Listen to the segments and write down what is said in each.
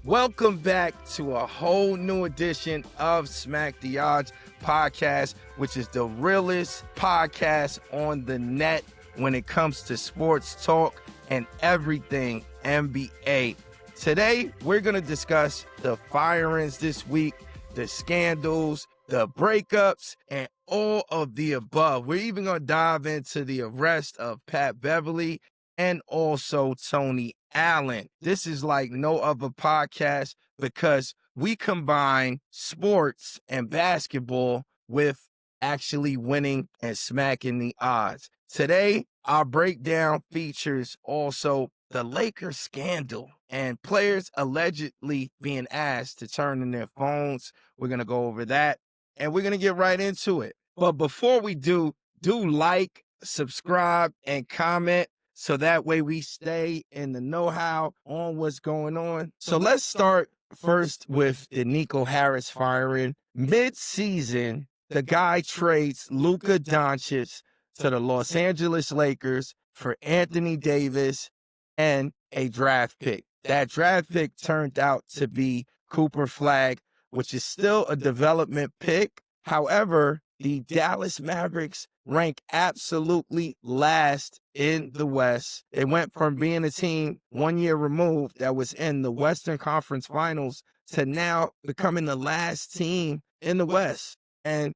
Welcome back to a whole new edition of Smack the Odds podcast, which is the realest podcast on the net when it comes to sports talk and everything NBA. Today, we're going to discuss the firings this week, the scandals, the breakups, and all of the above. We're even going to dive into the arrest of Pat Beverly and also Tony Allen. This is like no other podcast because we combine sports and basketball with actually winning and smacking the odds. Today, our breakdown features also the Lakers scandal and players allegedly being asked to turn in their phones. We're going to go over that and we're going to get right into it. But before we do like, subscribe, and comment so that way we stay in the know-how on what's going on. So let's start first with the Nico Harris firing. Mid-season, the guy trades Luka Doncic to the Los Angeles Lakers for Anthony Davis and a draft pick. That draft pick turned out to be Cooper Flag, which is still a development pick. However, the Dallas Mavericks rank absolutely last in the West. They went from being a team 1 year removed that was in the Western Conference Finals to now becoming the last team in the West. And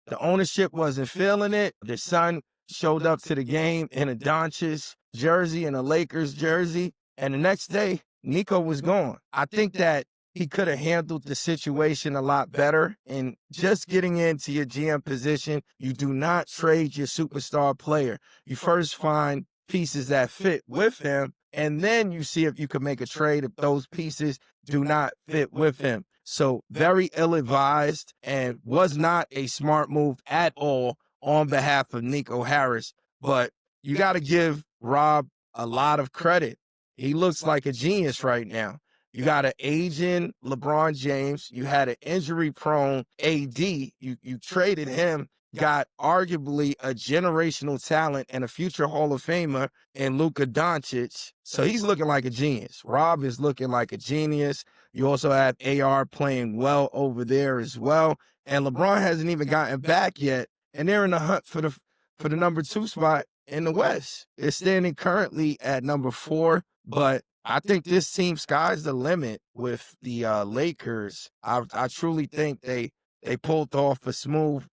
the ownership wasn't feeling it. Their son showed up to the game in a Doncic jersey and a Lakers jersey. And the next day, Nico was gone. I think that he could have handled the situation a lot better. And just getting into your GM position, you do not trade your superstar player. You first find pieces that fit with him, and then you see if you can make a trade if those pieces do not fit with him. So very ill-advised and was not a smart move at all on behalf of Nico Harris. But you got to give Rob a lot of credit. He looks like a genius right now. You got an aging LeBron James. You had an injury-prone AD. You traded him, got arguably a generational talent and a future Hall of Famer in Luka Doncic. So he's looking like a genius. Rob is looking like a genius. You also have AR playing well over there as well. And LeBron hasn't even gotten back yet. And they're in the hunt for the number 2 spot in the West. They're standing currently at number 4, but I think this team sky's the limit with the Lakers. I truly think they pulled off a smooth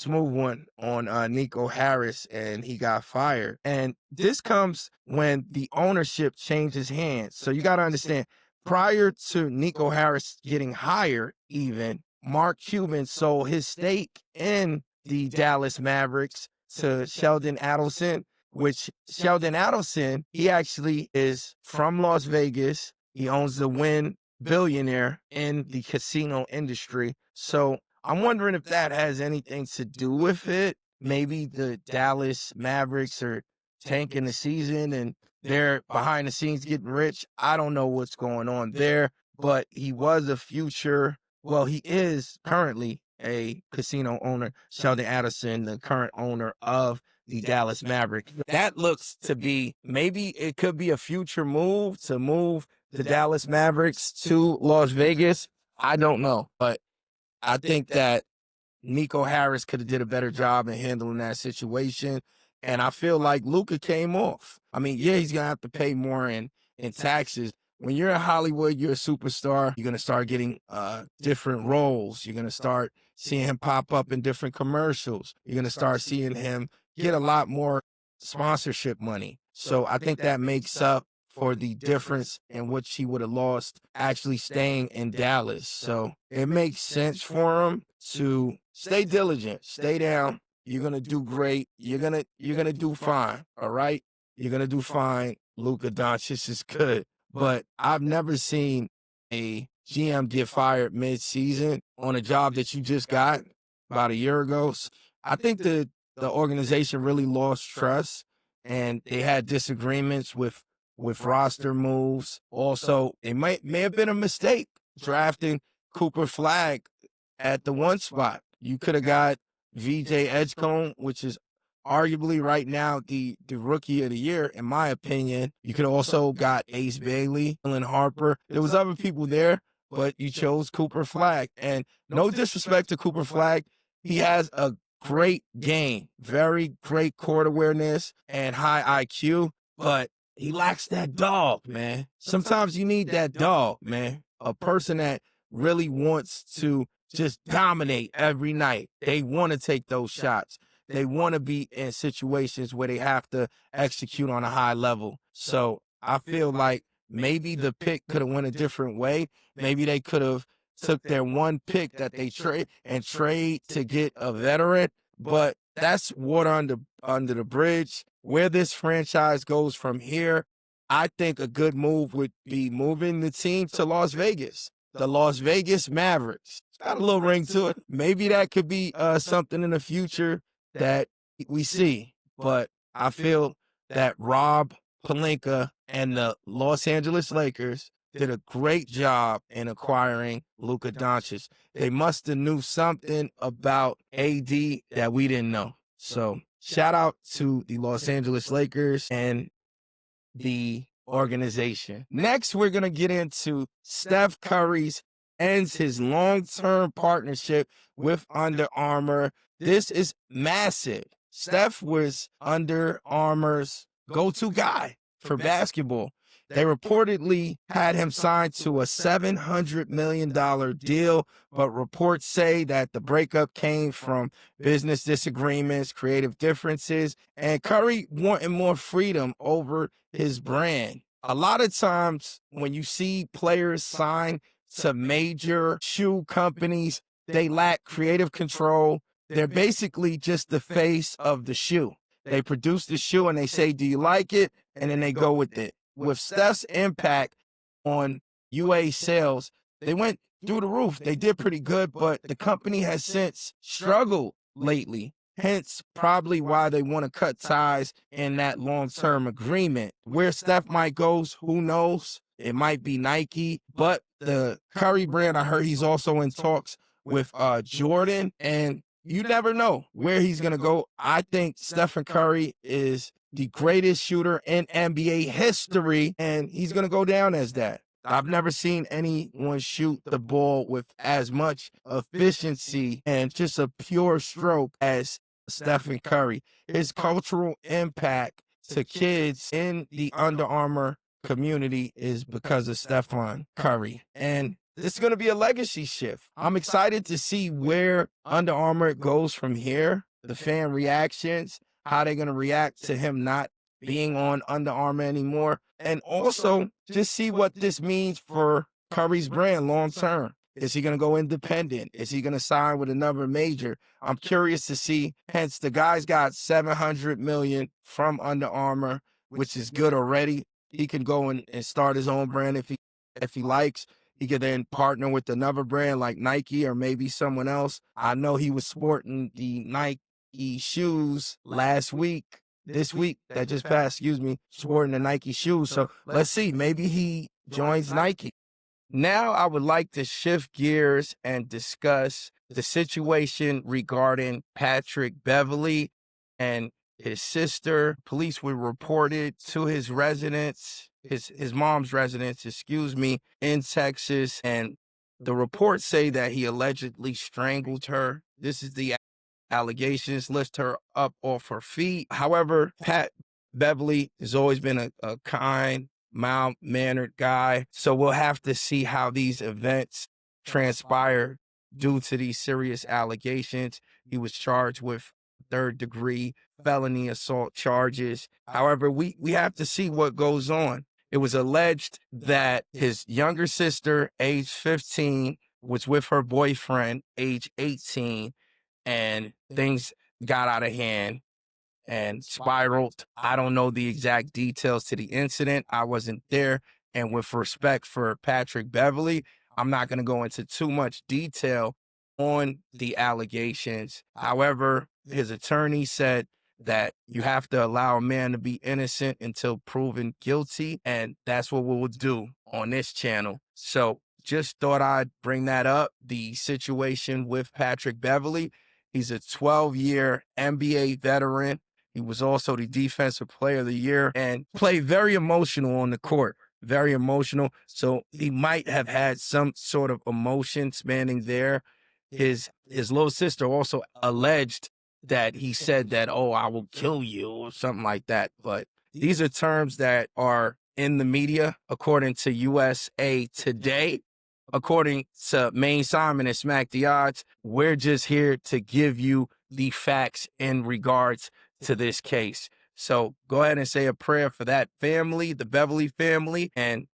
one on Nico Harris, and he got fired. And this comes when the ownership changes hands. So you got to understand, prior to Nico Harris getting hired even, Mark Cuban sold his stake in the Dallas Mavericks to Sheldon Adelson, which Sheldon Adelson, he actually is from Las Vegas. He owns the Wynn billionaire in the casino industry. So I'm wondering if that has anything to do with it. Maybe the Dallas Mavericks are tanking the season and they're behind the scenes getting rich. I don't know what's going on there, but he was he is currently a casino owner, Sheldon Adelson, the current owner of the Dallas Mavericks. That looks to be, maybe it could be a future move to move the Dallas Mavericks to Las Vegas. I don't know, but I think that Nico Harris could have did a better job in handling that situation. And I feel like Luka came off. I mean, yeah, he's going to have to pay more in taxes. When you're in Hollywood, you're a superstar. You're going to start getting different roles. You're going to start seeing him pop up in different commercials. You're going to start seeing him get a lot more sponsorship money. So I think that makes up for the difference in which he would have lost actually staying in Dallas. So it makes sense for him to stay diligent, stay down. You're going to do great. You're going to do fine. All right. You're going to do fine. Luka Doncic is good. But I've never seen a GM get fired mid-season on a job that you just got about a year ago. So I think the organization really lost trust, and they had disagreements with roster moves. Also, it may have been a mistake drafting Cooper Flag at the 1 spot. You could have got VJ Edgecombe, which is arguably right now the rookie of the year, in my opinion. You could also got Ace Bailey, Dylan Harper. There was other people there, but you chose Cooper Flagg. And no disrespect to Cooper Flagg, he has a great game, very great court awareness and high IQ, but he lacks that dog, man. Sometimes you need that dog, man. A person that really wants to just dominate every night. They want to take those shots. They want to be in situations where they have to execute on a high level. So I feel like maybe the pick could have went a different way. Maybe they could have took their one pick that they trade to get a veteran, but that's water under the bridge. Where this franchise goes from here, I think a good move would be moving the team to Las Vegas. The Las Vegas Mavericks. It's got a little ring to it. Maybe that could be something in the future that we see. But I feel that Rob Pelinka and the Los Angeles Lakers did a great job in acquiring Luka Doncic. They must have knew something about AD that we didn't know. So shout out to the Los Angeles Lakers and the organization. Next, we're going to get into Steph Curry's ends his long-term partnership with Under Armour. This is massive. Steph was Under Armour's go-to guy for basketball. They reportedly had him signed to a $700 million deal, but reports say that the breakup came from business disagreements, creative differences, and Curry wanting more freedom over his brand. A lot of times when you see players sign to major shoe companies, they lack creative control. They're basically just the face of the shoe. They produce the shoe and they say, "Do you like it?" And then they go with it. With Steph's impact on UA sales, they went through the roof. They did pretty good, but the company has since struggled lately. Hence, probably why they want to cut ties in that long-term agreement. Where Steph might go, who knows? It might be Nike, but the Curry brand, I heard he's also in talks with Jordan, and you never know where he's going to go. I think Stephen Curry is the greatest shooter in NBA history, and he's going to go down as that. I've never seen anyone shoot the ball with as much efficiency and just a pure stroke as Stephen Curry. His cultural impact to kids in the Under Armour community is because of Stephen Curry. And this is going to be a legacy shift. I'm excited to see where Under Armour goes from here, the fan reactions, how they're going to react to him not being on Under Armour anymore, and also just see what this means for Curry's brand long term. Is he going to go independent? Is he going to sign with another major? I'm curious to see. Hence, the guy's got $700 million from Under Armour, which is good already. He can go and start his own brand if he likes. He could then partner with another brand like Nike or maybe someone else. I know he was sporting the Nike shoes this week that just passed, sporting the Nike shoes. So let's see, maybe he joins Nike. Now I would like to shift gears and discuss the situation regarding Patrick Beverley and his sister. Police were reported to his residence, his mom's residence, in Texas, and the reports say that he allegedly strangled her. This is the allegations, lift her up off her feet. However, Pat Beverley has always been a kind, mild-mannered guy, so we'll have to see how these events transpire due to these serious allegations. He was charged with third-degree felony assault charges. However, we have to see what goes on. It was alleged that his younger sister, age 15, was with her boyfriend, age 18, and things got out of hand and spiraled. I don't know the exact details to the incident. I wasn't there. And with respect for Patrick Beverley, I'm not going to go into too much detail on the allegations. However, his attorney said that you have to allow a man to be innocent until proven guilty. And that's what we will do on this channel. So just thought I'd bring that up, the situation with Patrick Beverley. He's a 12-year NBA veteran. He was also the Defensive Player of the Year and played very emotional on the court. Very emotional. So he might have had some sort of emotion spanning there. His little sister also alleged that he said that, oh, I will kill you or something like that. But these are terms that are in the media, according to USA Today. According to Maine Simon and Smack the Odds, we're just here to give you the facts in regards to this case. So go ahead and say a prayer for that family, the Beverly family, and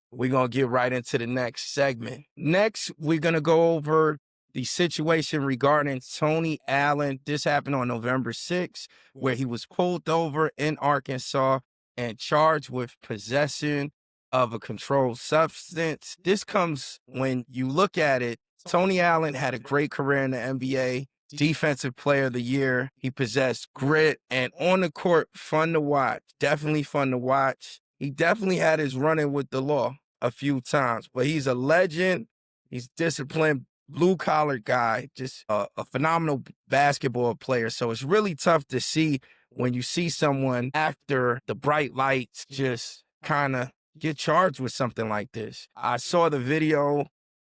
we're going to get right into the next segment. Next, we're going to go over the situation regarding Tony Allen. This happened on November 6th, where he was pulled over in Arkansas and charged with possession of a controlled substance. This comes when you look at it. Tony Allen had a great career in the NBA, Defensive Player of the Year. He possessed grit and on the court, fun to watch. Definitely fun to watch. He definitely had his run-in with the law a few times, but he's a legend. He's disciplined, blue-collar guy, just a phenomenal basketball player. So it's really tough to see when you see someone after the bright lights just kind of get charged with something like this. I saw the video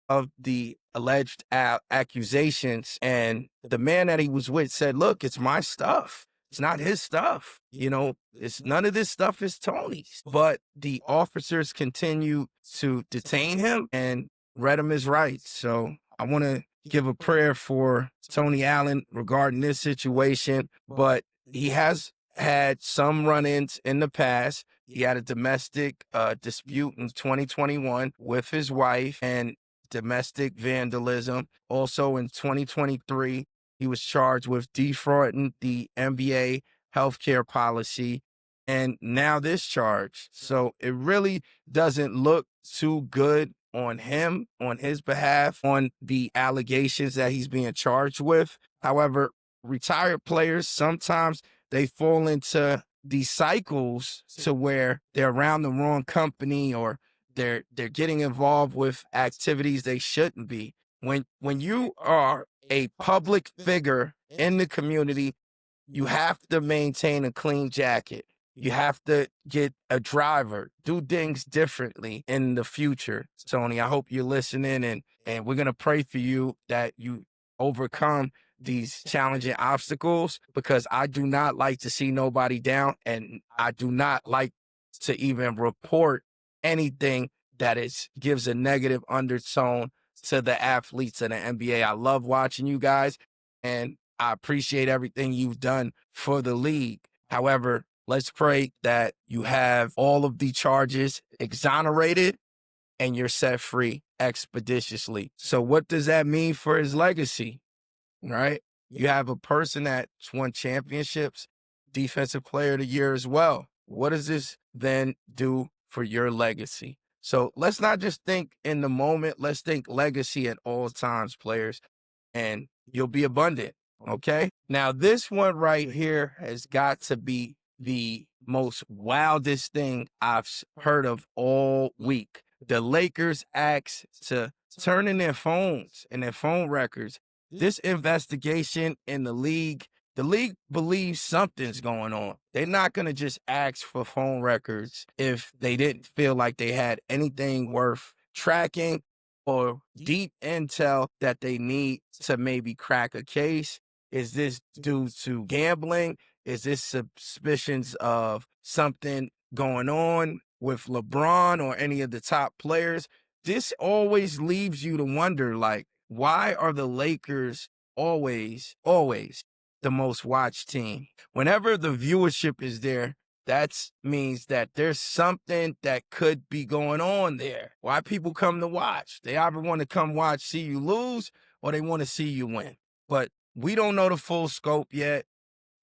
of the alleged accusations, and the man that he was with said, look, it's my stuff. It's not his stuff. You know, it's none of this stuff is Tony's. But the officers continue to detain him and read him his rights. So I want to give a prayer for Tony Allen regarding this situation, but he has had some run-ins in the past. He had a domestic dispute in 2021 with his wife and domestic vandalism. Also in 2023, he was charged with defrauding the NBA healthcare policy, and now this charge. So it really doesn't look too good on him, on his behalf, on the allegations that he's being charged with. However, retired players, sometimes they fall into these cycles to where they're around the wrong company or they're getting involved with activities they shouldn't be. When you are a public figure in the community, you have to maintain a clean jacket. You have to get a driver, do things differently in the future. Tony, I hope you're listening, and we're going to pray for you that you overcome these challenging obstacles, because I do not like to see nobody down, and I do not like to even report anything that gives a negative undertone to the athletes in the NBA. I love watching you guys, and I appreciate everything you've done for the league. However, let's pray that you have all of the charges exonerated and you're set free expeditiously. So what does that mean for his legacy, right? You have a person that's won championships, Defensive Player of the Year as well. What does this then do for your legacy? So let's not just think in the moment. Let's think legacy at all times, players, and you'll be abundant. Okay. Now, this one right here has got to be the most wildest thing I've heard of all week. The Lakers asked to turn in their phones and their phone records. This investigation in the league believes something's going on. They're not going to just ask for phone records if they didn't feel like they had anything worth tracking or deep intel that they need to maybe crack a case. Is this due to gambling? Is this suspicions of something going on with LeBron or any of the top players? This always leaves you to wonder, like, why are the Lakers always the most watched team? Whenever the viewership is there, that means that there's something that could be going on there. Why people come to watch? They either want to come watch, see you lose, or they want to see you win. But we don't know the full scope yet,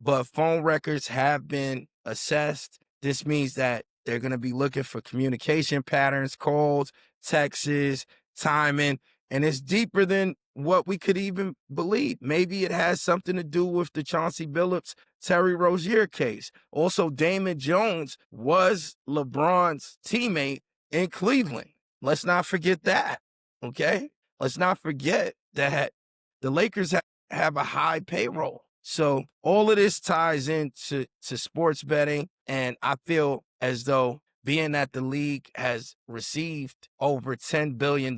but phone records have been assessed. This means that they're going to be looking for communication patterns, calls, texts, timing, and it's deeper than what we could even believe. Maybe it has something to do with the Chauncey Billups, Terry Rozier case. Also, Damon Jones was LeBron's teammate in Cleveland. Let's not forget that, okay? Let's not forget that the Lakers have a high payroll. So all of this ties into sports betting, and I feel as though being that the league has received over $10 billion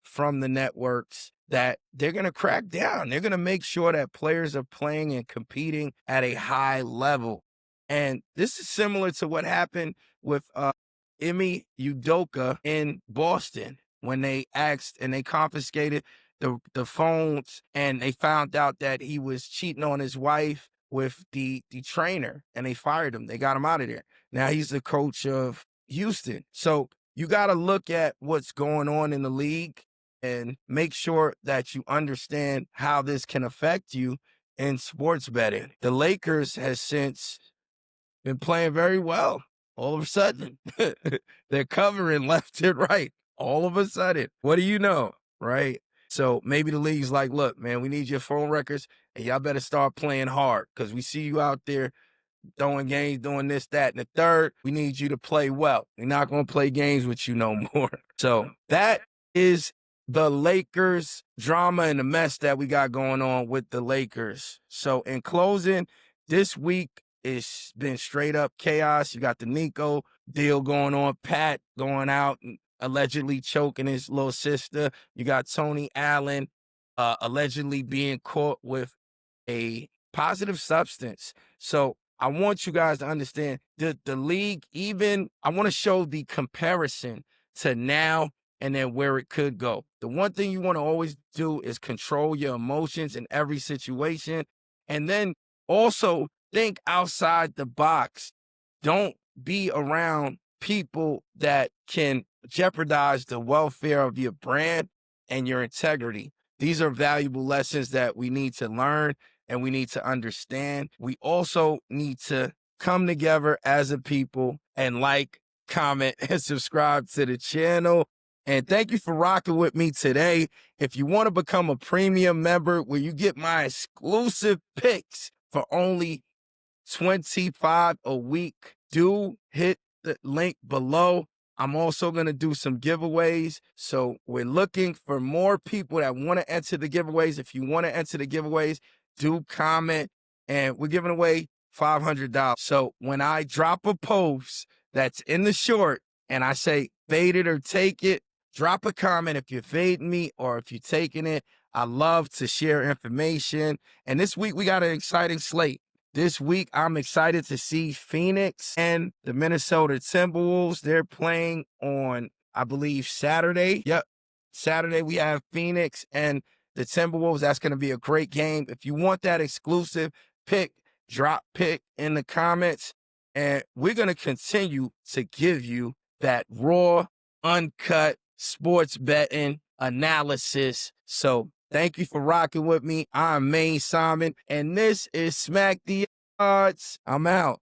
from the networks, that they're going to crack down. They're going to make sure that players are playing and competing at a high level. And this is similar to what happened with Emi Udoka in Boston when they asked and they confiscated the phones and they found out that he was cheating on his wife with the trainer, and they fired him. They got him out of there. Now he's the coach of Houston. So you got to look at what's going on in the league and make sure that you understand how this can affect you in sports betting. The Lakers has since been playing very well. All of a sudden, they're covering left and right. All of a sudden, what do you know, right? So maybe the league's like, look, man, we need your phone records, and y'all better start playing hard because we see you out there throwing games, doing this, that, and the third. We need you to play well. We're not going to play games with you no more. So that is the Lakers drama and the mess that we got going on with the Lakers. So in closing, this week it's been straight up chaos. You got the Nico deal going on, Pat going out and allegedly choking his little sister. You got Tony Allen allegedly being caught with a positive substance. So I want you guys to understand the league, even I want to show the comparison to now and then where it could go. The one thing you want to always do is control your emotions in every situation. And then also think outside the box. Don't be around people that can jeopardize the welfare of your brand and your integrity. These are valuable lessons that we need to learn and we need to understand. We also need to come together as a people and like, comment, and subscribe to the channel. And thank you for rocking with me today. If you want to become a premium member where you get my exclusive picks for only $25 a week, do hit the link below. I'm also going to do some giveaways. So we're looking for more people that want to enter the giveaways. If you want to enter the giveaways, do comment. And we're giving away $500. So when I drop a post that's in the short and I say fade it or take it, drop a comment if you're fading me or if you're taking it. I love to share information. And this week we got an exciting slate. This week, I'm excited to see Phoenix and the Minnesota Timberwolves. They're playing on, I believe, Saturday. Yep, Saturday we have Phoenix and the Timberwolves. That's going to be a great game. If you want that exclusive pick, drop pick in the comments. And we're going to continue to give you that raw, uncut sports betting analysis. So thank you for rocking with me. I'm Maine Simon, and this is Smack the Odds. I'm out.